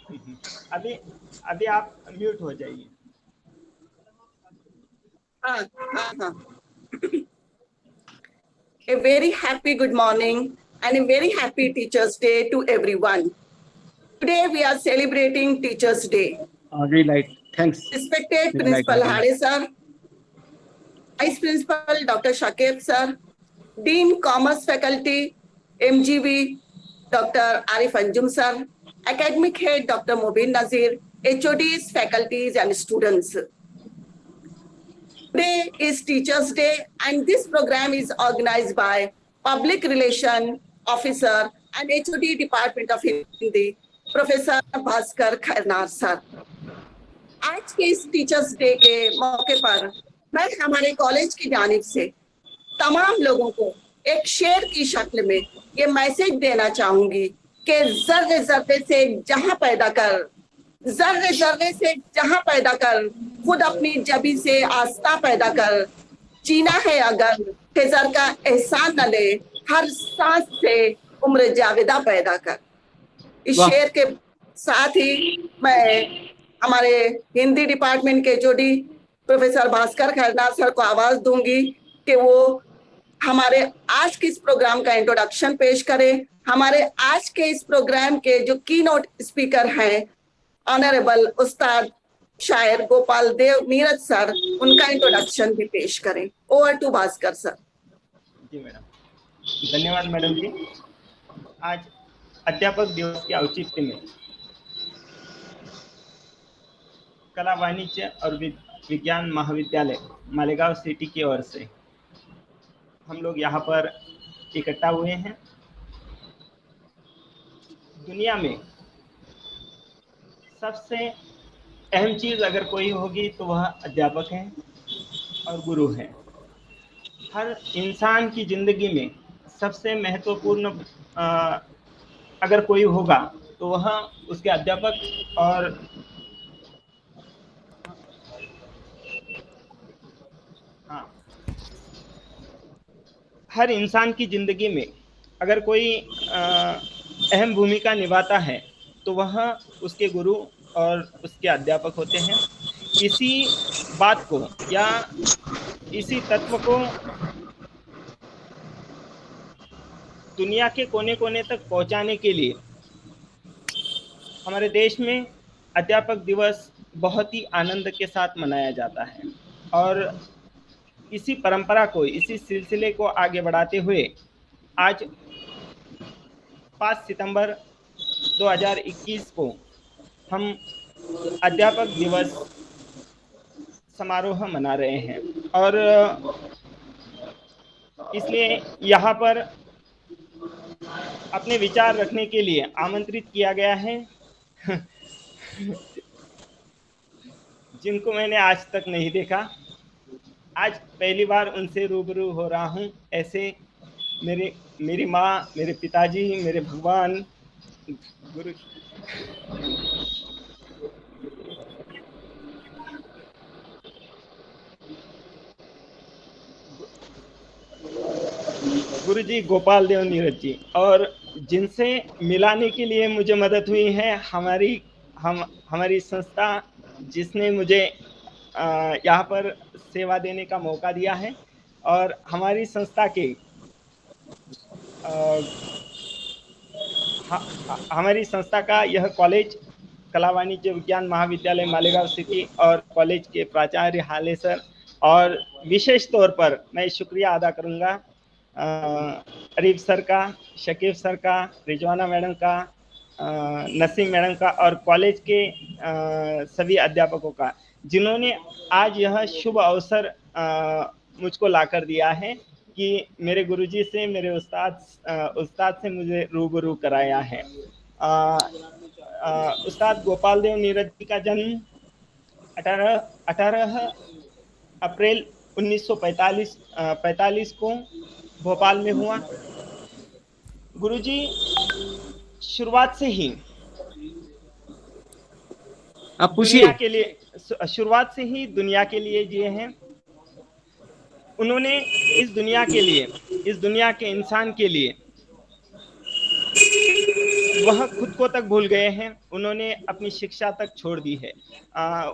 अभी अभी आप म्यूट हो जाइए। हाँ। A very happy good morning and a very happy Teachers' Day to everyone. Today we are celebrating Teachers' Day. Green light. Thanks. Respected Green light. Principal Hade sir, Vice Principal Dr. Shakib sir, Dean Commerce Faculty, MGV Dr. Arif Anjum sir, Academic Head Dr. Mubin Nazir, HODs, faculties and students. Today is Teachers' Day and this program is organized by Public Relation Officer and HOD Department of Hindi, Professor Bhaskar Khairnar sir. आज के इस teachers day के मौके पर मैं हमारे college की जानिब से तमाम लोगों को एक शेर की शक्ल में ये मैसेज देना चाहूंगी कि जर्रे जर्रे से जहां पैदा कर, जर्रे जर्रे से जहां पैदा कर, खुद अपनी जबी से आस्था पैदा कर, जीना है अगर खिजर का एहसान न ले, हर सांस से उम्र जावेदा पैदा कर। इस शेर के साथ ही मैं हमारे हिंदी डिपार्टमेंट के जोड़ी प्रोफेसर भास्कर खैरनार सर को आवाज दूंगी कि वो हमारे आज के इस प्रोग्राम का इंट्रोडक्शन पेश करें। हमारे आज के इस प्रोग्राम के जो कीनोट स्पीकर हैं ऑनरेबल उस्ताद शायर गोपाल देव नीरज सर, उनका इंट्रोडक्शन भी पेश करें। Over to Bhaskar sir. जी मैडम, धन्यवाद मैडम जी। आज अध्यापक दिवस के औचित्य में कला वाणिज्य और विज्ञान महाविद्यालय मालेगांव सिटी की ओर से हम लोग यहाँ पर इकट्ठा हुए हैं। दुनिया में सबसे अहम चीज अगर कोई होगी तो वह अध्यापक है और गुरु है। हर इंसान की जिंदगी में सबसे महत्वपूर्ण अगर कोई होगा तो वह उसके अध्यापक और हर इंसान की जिंदगी में अगर कोई अहम भूमिका निभाता है तो वह उसके गुरु और उसके अध्यापक होते हैं। इसी बात को या इसी तत्व को दुनिया के कोने कोने तक पहुंचाने के लिए हमारे देश में अध्यापक दिवस बहुत ही आनंद के साथ मनाया जाता है। और इसी परंपरा को, इसी सिलसिले को आगे बढ़ाते हुए आज 5 सितंबर 2021 को हम अध्यापक दिवस समारोह मना रहे हैं। और इसलिए यहाँ पर अपने विचार रखने के लिए आमंत्रित किया गया है जिनको मैंने आज तक नहीं देखा। आज पहली बार उनसे रूबरू हो रहा हूँ। ऐसे मेरी माँ, मेरे पिताजी, मेरे भगवान, गुरुजी गोपाल देव नीरज जी, और जिनसे मिलाने के लिए मुझे मदद हुई है हमारी संस्था, जिसने मुझे यहाँ पर सेवा देने का मौका दिया है। और हमारी संस्था के हमारी संस्था का यह कॉलेज कला वाणिज्य विज्ञान महाविद्यालय मालेगांव सिटी और कॉलेज के प्राचार्य हाले सर, और विशेष तौर पर मैं शुक्रिया अदा करूँगा अरीफ सर का, शकीब सर का, रिजवाना मैडम का, नसीम मैडम का और कॉलेज के सभी अध्यापकों का, जिन्होंने आज यह शुभ अवसर मुझको लाकर दिया है कि मेरे गुरुजी से, मेरे उस्ताद से मुझे रूबरू कराया है। उस्ताद गोपाल देव नीरज जी का जन्म 18 अप्रैल 1945 को भोपाल में हुआ। गुरुजी शुरुआत से ही दुनिया के लिए, शुरुआत से ही दुनिया के लिए जिए हैं। उन्होंने इस दुनिया के लिए, इस दुनिया के इंसान के लिए वह खुद को तक भूल गए हैं, उन्होंने अपनी शिक्षा तक छोड़ दी है।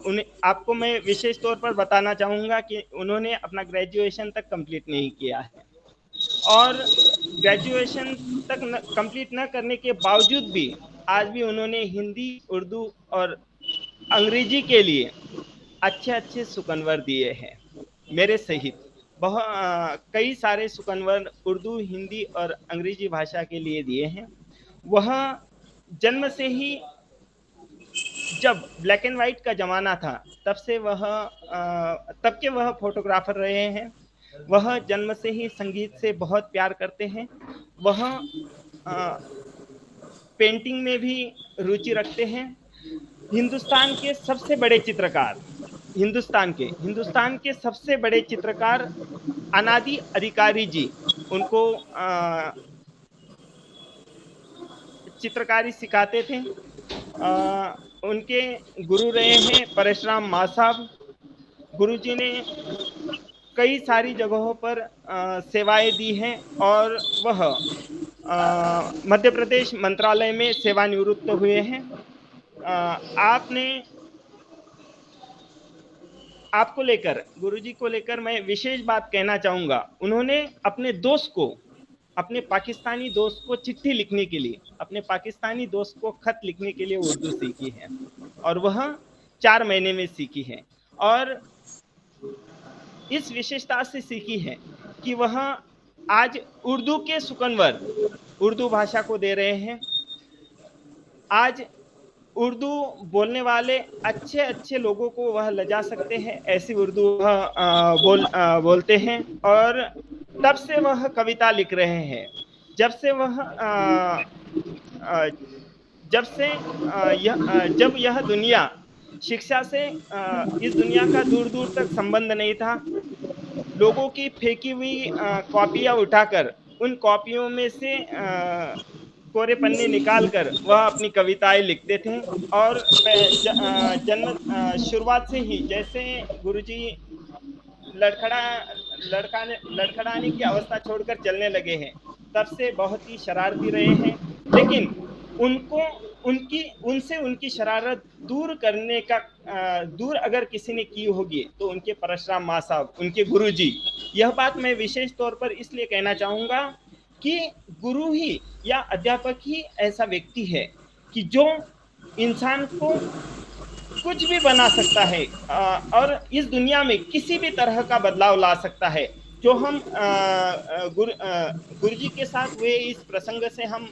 उन्हें आपको मैं विशेष तौर पर बताना चाहूँगा कि उन्होंने अपना ग्रेजुएशन तक कंप्लीट नहीं किया है, और ग्रेजुएशन तक कंप्लीट न करने के बावजूद भी आज भी उन्होंने हिंदी, उर्दू और अंग्रेजी के लिए अच्छे अच्छे सुकनवर दिए हैं, मेरे सहित कई सारे सुकनवर उर्दू, हिंदी और अंग्रेजी भाषा के लिए दिए हैं। वह जन्म से ही, जब ब्लैक एंड व्हाइट का जमाना था, तब के वह फोटोग्राफर रहे हैं। वह जन्म से ही संगीत से बहुत प्यार करते हैं। वह पेंटिंग में भी रुचि रखते हैं। हिंदुस्तान के सबसे बड़े चित्रकार, हिंदुस्तान के सबसे बड़े चित्रकार अनादि अधिकारी जी उनको चित्रकारी सिखाते थे। उनके गुरु रहे हैं परशुराम माँ साहब। गुरुजी ने कई सारी जगहों पर सेवाएं दी हैं, और वह मध्य प्रदेश मंत्रालय में सेवानिवृत्त हुए हैं। आपको लेकर, गुरुजी को लेकर मैं विशेष बात कहना चाहूँगा। उन्होंने अपने दोस्त को, अपने पाकिस्तानी दोस्त को चिट्ठी लिखने के लिए, अपने पाकिस्तानी दोस्त को खत लिखने के लिए उर्दू सीखी है, और वह 4 महीने में सीखी है। और इस विशेषता से सीखी है कि वह आज उर्दू के सुकनवर उर्दू भाषा को दे रहे हैं। आज उर्दू बोलने वाले अच्छे अच्छे लोगों को वह लजा सकते हैं, ऐसी उर्दू वह बोलते हैं। और तब से वह कविता लिख रहे हैं। जब यह दुनिया शिक्षा से, इस दुनिया का दूर दूर तक संबंध नहीं था, लोगों की फेंकी हुई कॉपियां उठाकर, उन कॉपियों में से कोरे पन्ने निकालकर वह अपनी कविताएं लिखते थे। और शुरुआत से ही, जैसे गुरुजी लड़खड़ाने की अवस्था छोड़कर चलने लगे हैं, तब से बहुत ही शरारती रहे हैं। लेकिन उनकी शरारत दूर करने का, दूर अगर किसी ने की होगी तो उनके परशुराम माँ साहब, उनके गुरुजी। यह बात मैं विशेष तौर पर इसलिए कहना चाहूँगा कि गुरु ही या अध्यापक ही ऐसा व्यक्ति है कि जो इंसान को कुछ भी बना सकता है, और इस दुनिया में किसी भी तरह का बदलाव ला सकता है। जो हम गुरुजी के साथ हुए इस प्रसंग से हम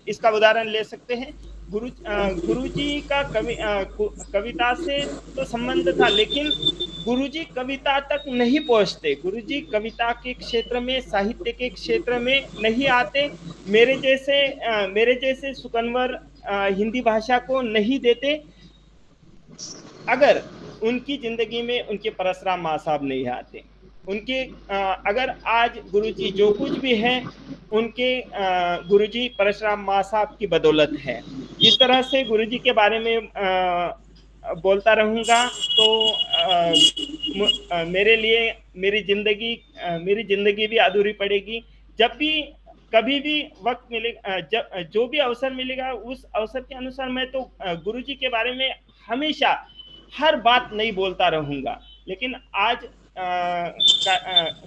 इसका उदाहरण ले सकते हैं। गुरुजी का कविता से तो संबंध था, लेकिन गुरुजी कविता तक नहीं पहुंचते। गुरुजी कविता के क्षेत्र में, साहित्य के क्षेत्र में नहीं आते। मेरे जैसे सुकनवर हिंदी भाषा को नहीं देते अगर उनकी जिंदगी में उनके परशुराम माँ साहब नहीं आते। अगर आज गुरुजी जो कुछ भी है, उनके गुरुजी परशुराम माँ साहब की बदौलत है। इस तरह से गुरुजी के बारे में बोलता रहूँगा तो मेरे लिए मेरी जिंदगी भी अधूरी पड़ेगी। जब भी कभी भी वक्त मिलेगा, जो भी अवसर मिलेगा, उस अवसर के अनुसार मैं तो गुरुजी के बारे में हमेशा हर बात नहीं बोलता रहूँगा। लेकिन आज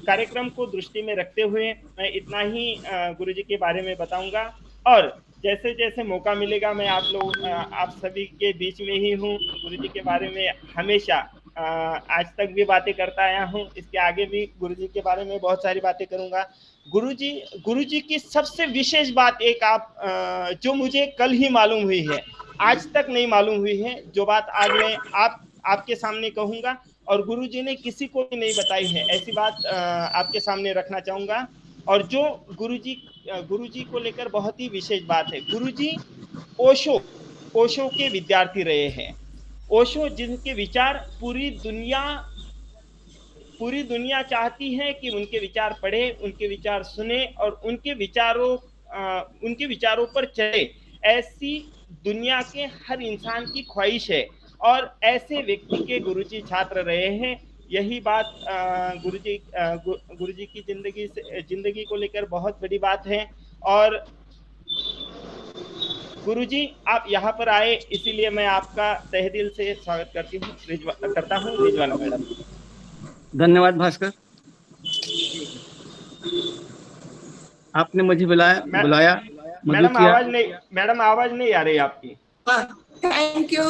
कार्यक्रम को दृष्टि में रखते हुए मैं इतना ही गुरुजी के बारे में बताऊंगा। और जैसे जैसे मौका मिलेगा मैं आप सभी के बीच में ही हूँ। गुरुजी के बारे में हमेशा आज तक भी बातें करता आया हूँ, इसके आगे भी गुरुजी के बारे में बहुत सारी बातें करूँगा। गुरुजी की सबसे विशेष बात एक जो मुझे कल ही मालूम हुई है, आज तक नहीं मालूम हुई है, जो बात आज मैं आपके सामने कहूँगा और गुरुजी ने किसी को भी नहीं बताई है, ऐसी बात आपके सामने रखना चाहूँगा। और जो गुरुजी को लेकर बहुत ही विशेष बात है, गुरुजी ओशो के विद्यार्थी रहे हैं। ओशो जिनके विचार पूरी दुनिया चाहती है कि उनके विचार पढ़े, उनके विचार सुने और उनके विचारों पर चले, ऐसी दुनिया के हर इंसान की ख्वाहिश है। और ऐसे व्यक्ति के गुरुजी छात्र रहे हैं। यही बात गुरुजी की जिंदगी को लेकर बहुत बड़ी बात है। और गुरुजी आप यहाँ पर आए, इसीलिए मैं आपका तहे दिल से स्वागत करता हूँ रिजवाना मैडम। धन्यवाद भास्कर, आपने मुझे बुलाया मधु किया। मैडम आवाज नहीं आ रही आपकी। Thank you,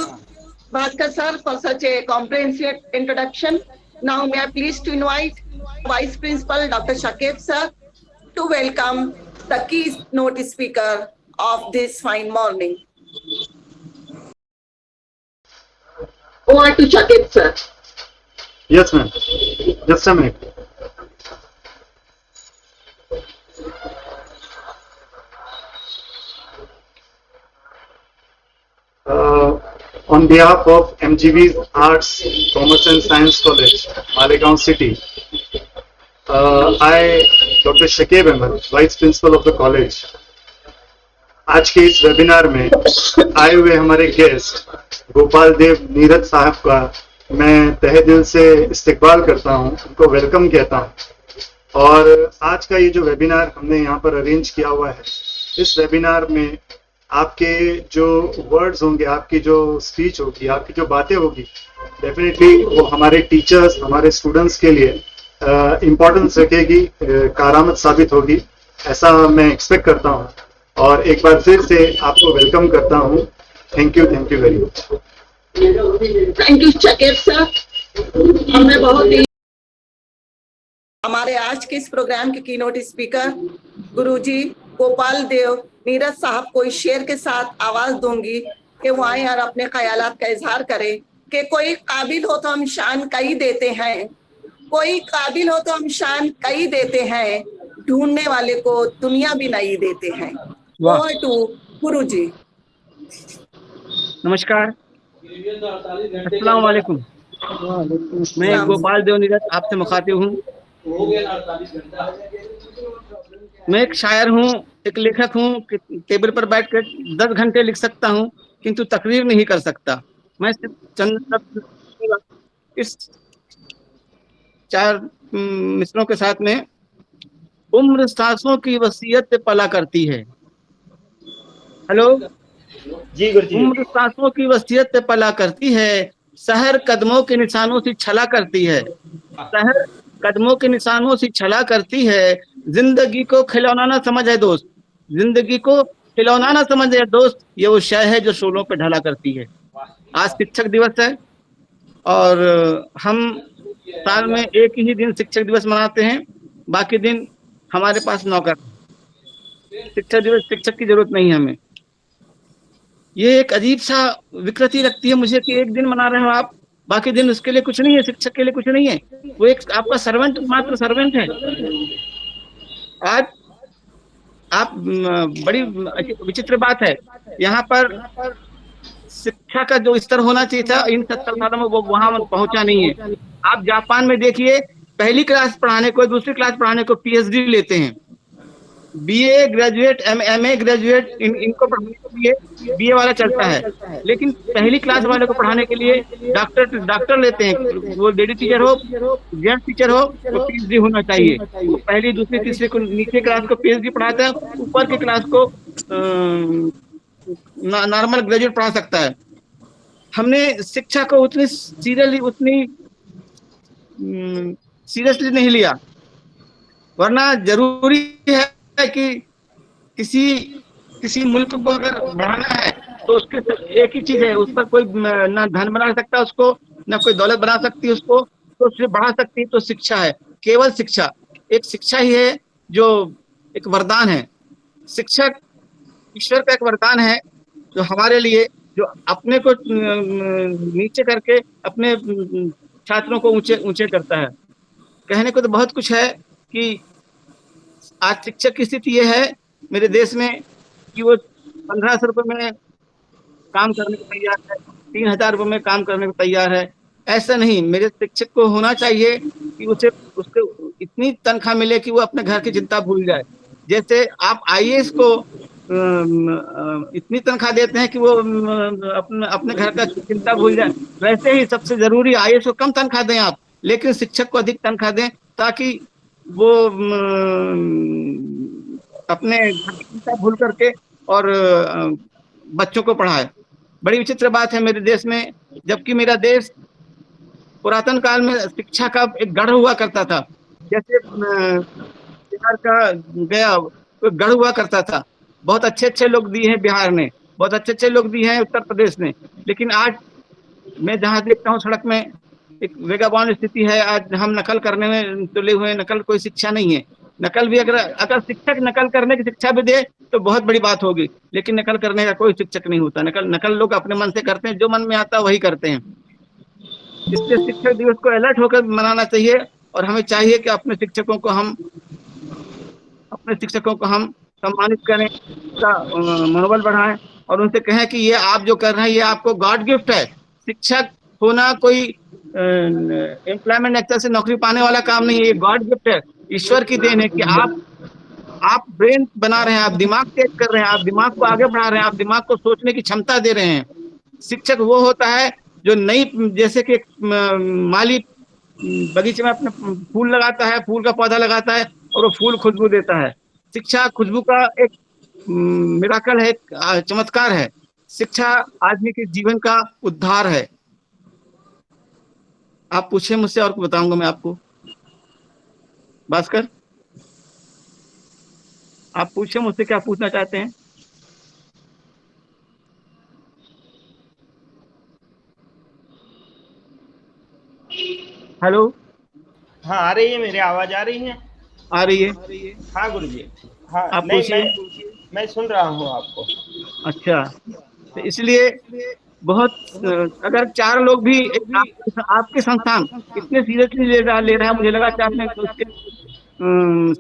Bhaskar sir, for such a comprehensive introduction. Now, may I please to invite Vice Principal Dr. Shakib sir to welcome the keynote speaker of this fine morning. Over to Shakib sir. Yes, ma'am. Just a minute. On behalf of MGV's Arts, Commerce and Science College, Malegaon City, I, Dr. Shakib Ahmed, Vice Principal of the college, आज के इस webinar में आए हुए हमारे guest Gopal Dev Neeraj साहब का मैं तहे दिल से इस्तकबाल करता हूं, उनको वेलकम कहता हूं। और आज का ये जो वेबिनार हमने यहाँ पर अरेंज किया हुआ है, इस वेबिनार में आपके जो वर्ड्स होंगे, आपकी जो स्पीच होगी, आपकी जो बातें होगी, डेफिनेटली वो हमारे टीचर्स, हमारे स्टूडेंट्स के लिए इम्पोर्टेंस रखेगी, कारआमद साबित होगी, ऐसा मैं एक्सपेक्ट करता हूँ। और एक बार फिर से आपको वेलकम करता हूँ। Thank you very much. Thank you Shakib sir. हमें बहुत ही हमारे आज के इस प्रोग्राम के कीनोट स्पीकर गुरुजी गोपाल देव नीरज साहब को इस शेर के साथ आवाज दूंगी कि वो आए और अपने ख्यालात का इजहार करें कि कोई काबिल हो तो हम शान कई देते हैं, कोई काबिल हो तो हम शान कई देते हैं, ढूंढने वाले को दुनिया भी नहीं देते हैं। ओवर टू गुरुजी। नमस्कार, अस्सलाम वालेकुम। मैं गोपाल देव नीरज आपसे मुखातिब हूँ। मैं एक शायर हूँ, एक लेखक हूँ। टेबल पर बैठकर 10 घंटे लिख सकता हूँ, किंतु तकरीर नहीं कर सकता। मैं सिर्फ चंद शब्द इस 4 मिसरों के साथ में, उम्र सांसों की वसीयत पे पला करती है। हेलो जी गुरुजी। उम्र सांसों की वसीयत पे पला करती है, शहर कदमों के निशानों से छला करती है, शहर कदमों के निशानों से छला करती है। जिंदगी को खिलौना ना समझ है दोस्त, जिंदगी को खिलौना ना समझ है दोस्त, ये वो शय है जो शोलों पे ढला करती है। आज शिक्षक दिवस है और हम साल में एक ही दिन शिक्षक दिवस मनाते हैं, बाकी दिन हमारे पास नौकर। शिक्षक दिवस, शिक्षक की जरूरत नहीं है हमें। ये एक अजीब सा विकृति लगती है मुझे कि एक दिन मना रहे हो आप, बाकी दिन उसके लिए कुछ नहीं है, शिक्षक के लिए कुछ नहीं है। वो एक आपका सर्वेंट, मात्र सर्वेंट है। आज आप बड़ी विचित्र बात है, यहाँ पर शिक्षा का जो स्तर होना चाहिए था इन 70 सालों में वो वहां पहुंचा नहीं है। आप जापान में देखिए, पहली क्लास पढ़ाने को, दूसरी क्लास पढ़ाने को पीएचडी लेते हैं। बीए ग्रेजुएट, एमए ग्रेजुएट, इनको पढ़ाने के लिए बीए वाला चलता है, लेकिन पहली क्लास वाले को पढ़ाने के लिए डॉक्टर लेते हैं। वो लेडी टीचर हो, जेंट्स टीचर हो, तो पीएचडी होना चाहिए। वो पहली, दूसरी, तीसरी को, नीचे क्लास को पीएचडी पढ़ाता है, ऊपर की क्लास को नॉर्मल ग्रेजुएट पढ़ा सकता है। हमने शिक्षा को उतनी सीरियसली नहीं लिया, वरना जरूरी है कि किसी मुल्क को अगर बढ़ाना है तो उसके एक ही चीज है, उस पर कोई ना धन बना सकता उसको, ना कोई दौलत बना सकती उसको, तो सिर्फ बढ़ा सकती है तो शिक्षा है, केवल शिक्षा। एक शिक्षा ही है जो एक वरदान है। शिक्षक ईश्वर का एक वरदान है जो हमारे लिए, जो अपने को नीचे करके अपने छात्रों को ऊंचे करता है। कहने को तो बहुत कुछ है कि आज शिक्षक की स्थिति ये है मेरे देश में कि वो 1500 रुपये में काम करने को तैयार है, 3000 रुपये में काम करने को तैयार है। ऐसा नहीं, मेरे शिक्षक को होना चाहिए कि उसको इतनी तनख्वाह मिले कि वो अपने घर की चिंता भूल जाए। जैसे आप आईएएस को इतनी तनख्वाह देते हैं कि वो अपने घर का चिंता भूल जाए, वैसे ही सबसे जरूरी आईएएस को कम तनख्वाह दें आप, लेकिन शिक्षक को अधिक तनख्वाह दें, ताकि वो अपने घर की चिंता भूल करके और बच्चों को पढ़ाए। बड़ी विचित्र बात है मेरे देश में, जबकि मेरा देश पुरातन काल में शिक्षा का एक गढ़ हुआ करता था। जैसे बिहार का गया तो गढ़ हुआ करता था। बहुत अच्छे अच्छे लोग दिए हैं बिहार ने, बहुत अच्छे अच्छे लोग दिए हैं उत्तर प्रदेश ने। लेकिन आज मैं जहाँ देखता हूँ सड़क में एक वेगाबान स्थिति है। आज हम नकल करने में तुले हुए हैं। नकल कोई शिक्षा नहीं है। नकल भी अगर अगर शिक्षक नकल करने की शिक्षा भी दे तो बहुत बड़ी बात होगी, लेकिन नकल करने का कोई शिक्षक नहीं होता। नकल लोग अपने मन से करते हैं, जो मन में आता है वही करते हैं। इसलिए शिक्षक दिवस को अलर्ट होकर मनाना चाहिए, और हमें चाहिए कि अपने शिक्षकों को हम सम्मानित करें, उसका मनोबल बढ़ाएं, और उनसे कहें कि ये आप जो कर रहे हैं ये आपको गॉड गिफ्ट है। शिक्षक होना कोई एम्प्लॉयमेंट एक्टर से नौकरी पाने वाला काम नहीं है, ये गॉड गिफ्ट है, ईश्वर की देन है कि आप ब्रेन बना रहे हैं, आप दिमाग तेज कर रहे हैं, आप दिमाग को आगे बढ़ा रहे हैं, आप दिमाग को सोचने की क्षमता दे रहे हैं। शिक्षक वो होता है जो नई, जैसे कि माली बगीचे में अपने फूल लगाता है, फूल का पौधा लगाता है और वो फूल खुशबू देता है। शिक्षा खुशबू का एक मिराकल है, एक चमत्कार है। शिक्षा आदमी के जीवन का उद्धार है। आप पूछे मुझसे और बताऊंगा मैं आपको। भास्कर, आप पूछे मुझसे, क्या पूछना चाहते हैं? हेलो, हाँ, आ रही है, मेरी आवाज आ रही है? आ रही है। हाँ गुरु जी। हाँ, आप नहीं, पूछिए। मैं सुन रहा हूँ आपको। अच्छा, तो इसलिए बहुत अगर 4 लोग भी आपके संस्थान इतने सीरियसली ले रहा है, मुझे लगा कि आपने उसके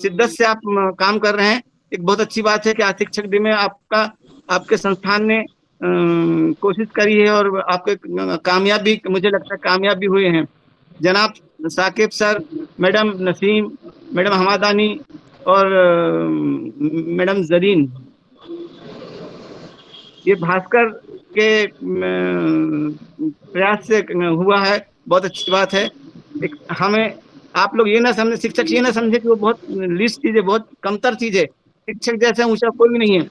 शिद्दत से आप काम कर रहे हैं। एक बहुत अच्छी बात है कि आज शिक्षक दिन में आपके संस्थान ने कोशिश करी है, और आपके कामयाब भी, मुझे लगता है कामयाब भी हुए हैं। जनाब Saqib sir, madam Naseem, madam Hamadani और मैडम जरीन, ये भास्कर के प्रयास से हुआ है। बहुत अच्छी बात है। एक हमें आप लोग ये ना समझे, शिक्षक ये ना समझे कि वो बहुत लीस्ट चीज है, बहुत कमतर चीज है। शिक्षक जैसे ऊंचा कोई भी नहीं है।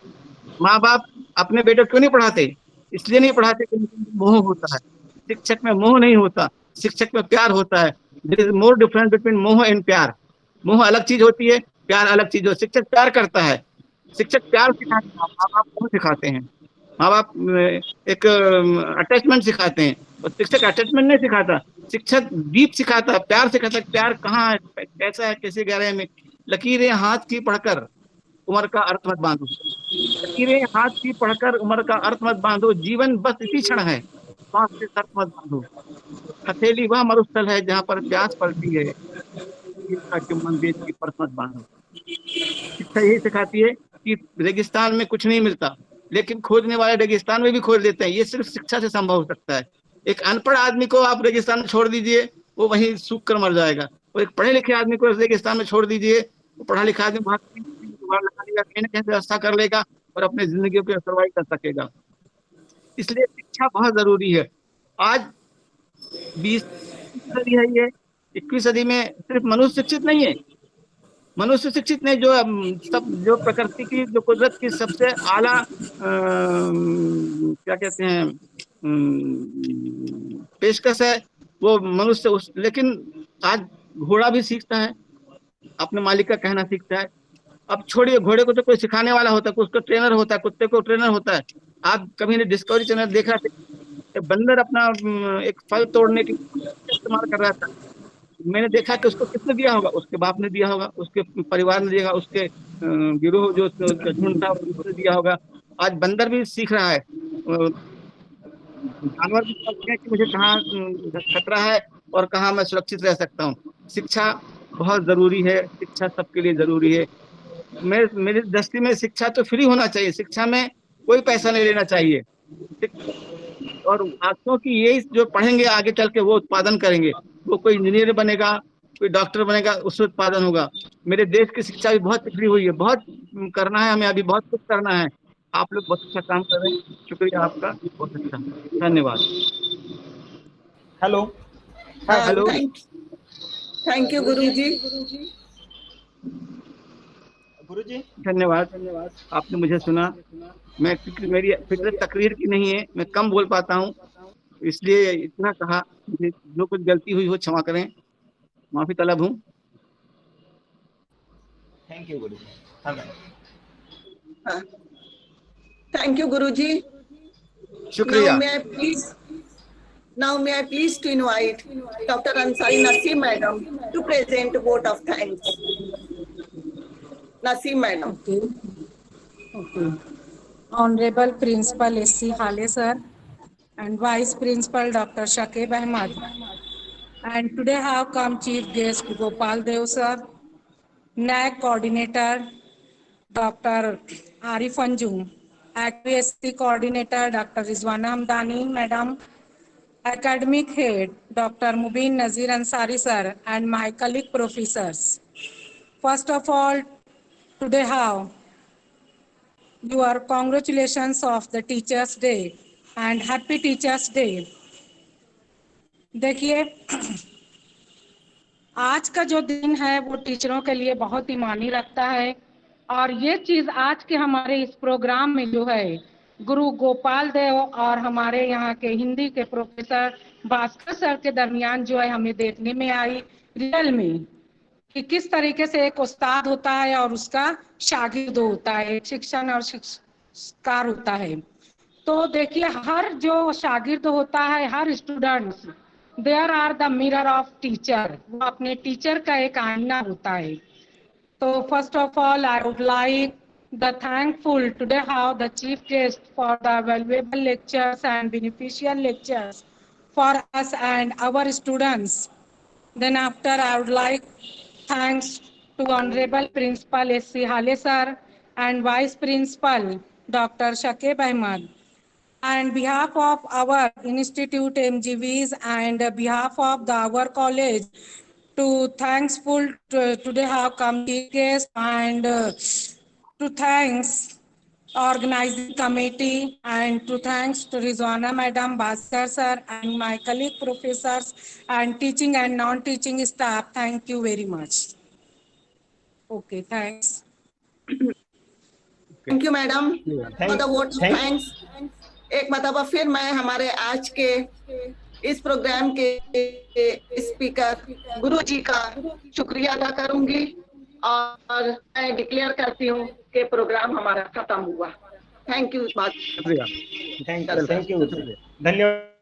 माँ बाप अपने बेटे क्यों नहीं पढ़ाते? इसलिए नहीं पढ़ाते कि मोह होता है। शिक्षक में मोह नहीं होता, शिक्षक में प्यार होता है। There is more difference between मोह एंड प्यार। मोह अलग चीज होती है, प्यार अलग चीज होती है। शिक्षक प्यार करता है, शिक्षक प्यार सिखाते हैं, माँ बाप मोह सिखाते हैं। माँ बाप एक अटैचमेंट सिखाते हैं, और शिक्षक अटैचमेंट नहीं सिखाता, शिक्षक डीप सिखाता है, प्यार सिखाता है। प्यार कहाँ है, कैसा है, कैसे गहरे में। लकीरें हाथ की पढ़कर उम्र का अर्थ मत बांधो, लकीरें हाथ की पढ़कर उम्र का अर्थ मत बांधो, जीवन बस इसी क्षण है, सांस से शर्त मत बांधो। हथेली वह मरुस्थल है जहाँ पर प्यास पड़ती है, इसका चुम्बन देश की परत मत बांधो। शिक्षा यही सिखाती है कि रेगिस्तान में कुछ नहीं मिलता, लेकिन खोजने वाले रेगिस्तान में भी खोज लेते हैं। ये सिर्फ शिक्षा से संभव हो सकता है। एक अनपढ़ आदमी को आप रेगिस्तान में छोड़ दीजिए, वो वहीं सूख कर मर जाएगा। और एक पढ़े लिखे आदमी को रेगिस्तान में छोड़ दीजिए, वो पढ़ा लिखा आदमी कहीं ना कहीं व्यवस्था कर लेगा और अपनी जिंदगी को सर्वाइव कर सकेगा। इसलिए शिक्षा बहुत जरूरी है। आज 20वीं सदी है, ये 21वीं सदी में सिर्फ मनुष्य शिक्षित नहीं है। मनुष्य शिक्षित नहीं, जो सब, जो प्रकृति की, जो कुदरत की सबसे आला क्या कहते हैं पेशकश है, वो मनुष्य लेकिन आज घोड़ा भी सीखता है, अपने मालिक का कहना सीखता है। अब छोड़िए, घोड़े को तो कोई सिखाने वाला होता है, उसका ट्रेनर होता है, कुत्ते को ट्रेनर होता है। आप कभी ने डिस्कवरी चैनल देखा था? बंदर अपना एक फल तोड़ने के इस्तेमाल कर रहा था। मैंने देखा कि उसको किसने दिया होगा, उसके बाप ने दिया होगा, उसके परिवार ने दिया होगा, उसके गिरोह जो झुंड था उसने दिया होगा। आज बंदर भी सीख रहा है, जानवर भी समझते हैं कि मुझे कहाँ खतरा है और कहाँ मैं सुरक्षित रह सकता हूँ। शिक्षा बहुत जरूरी है, शिक्षा सबके लिए जरूरी है। मेरी दृष्टि में शिक्षा तो फ्री होना चाहिए, शिक्षा में कोई पैसा नहीं लेना चाहिए। और क्योंकि ये जो पढ़ेंगे आगे चल के वो उत्पादन करेंगे, वो कोई इंजीनियर बनेगा, कोई डॉक्टर बनेगा, उससे उत्पादन होगा। मेरे देश की शिक्षा भी बहुत बिखरी हुई है, बहुत करना है हमें, अभी बहुत कुछ करना है। आप लोग बहुत अच्छा काम कर रहे हैं, शुक्रिया आपका, बहुत अच्छा, धन्यवाद। हेलो। हाँ, हेलो। थैंक यू गुरु जी। गुरुजी। धन्यवाद, धन्यवाद। आपने मुझे सुना। मेरी फितरत तकरीर की नहीं है, मैं कम बोल पाता हूँ, इसलिए इतना कहा। मुझे जो कुछ गलती हुई हो क्षमा करें, माफी तलब हूँ। थैंक यू गुरुजी। हाँ मैम। Thank you, Guruji. शुक्रिया। Now may I please to invite Dr. Ansari Naseem Madam to present a vote of thanks. Naseem Madam. Okay. Okay. Honorable Principal S.C. Hale sir and Vice Principal Dr. Shakib Ahmad. And today have come Chief Guest Gopal Dev sir, NAC Coordinator Dr. Arif Anjum, ACSC Coordinator Dr. Rizwana Hamdani Madam, Academic Head Dr. Mubin Nazir Ansari sir and my colleague professors. First of all, today have your congratulations of the Teachers Day and Happy Teachers Day. देखिए, आज का जो दिन है वो टीचरों के लिए बहुत ही मायने रखता है और ये चीज आज के हमारे इस प्रोग्राम में जो है गुरु गोपाल देव और हमारे यहाँ के हिंदी के प्रोफेसर भास्कर सर के दरमियान जो है हमें देखने में आई रियल में कि किस तरीके से एक उस्ताद होता है और उसका शागिर्द होता है, शिक्षण और शिक्षकार होता है। तो देखिए, हर जो शागिर्द होता है, हर students there are the mirror of teacher, वो अपने टीचर का एक आईना होता है। तो first of all I would like the thankful today have the chief guest for the valuable lectures and beneficial lectures for us and our students. Then after I would like thanks to Honorable Principal S.C. Hale sir and Vice Principal Dr. Shakib Ahmad. On behalf of our institute MGVs and behalf of our college, to thankful today have come guest and to thanks organizing committee and to thanks to Rizwana Madam, Bhaskar sir and my colleague professors and teaching and non-teaching staff. Thank you very much. Okay, thanks. Thank you, Madam, for the vote of thanks. एक मरतबा फिर मैं हमारे आज के इस programme के speaker गुरुजी का शुक्रिया अदा करूंगी और मैं डिक्लेयर करती हूँ कि प्रोग्राम हमारा खत्म हुआ। Thank you. शुक्रिया। Thank you. धन्यवाद।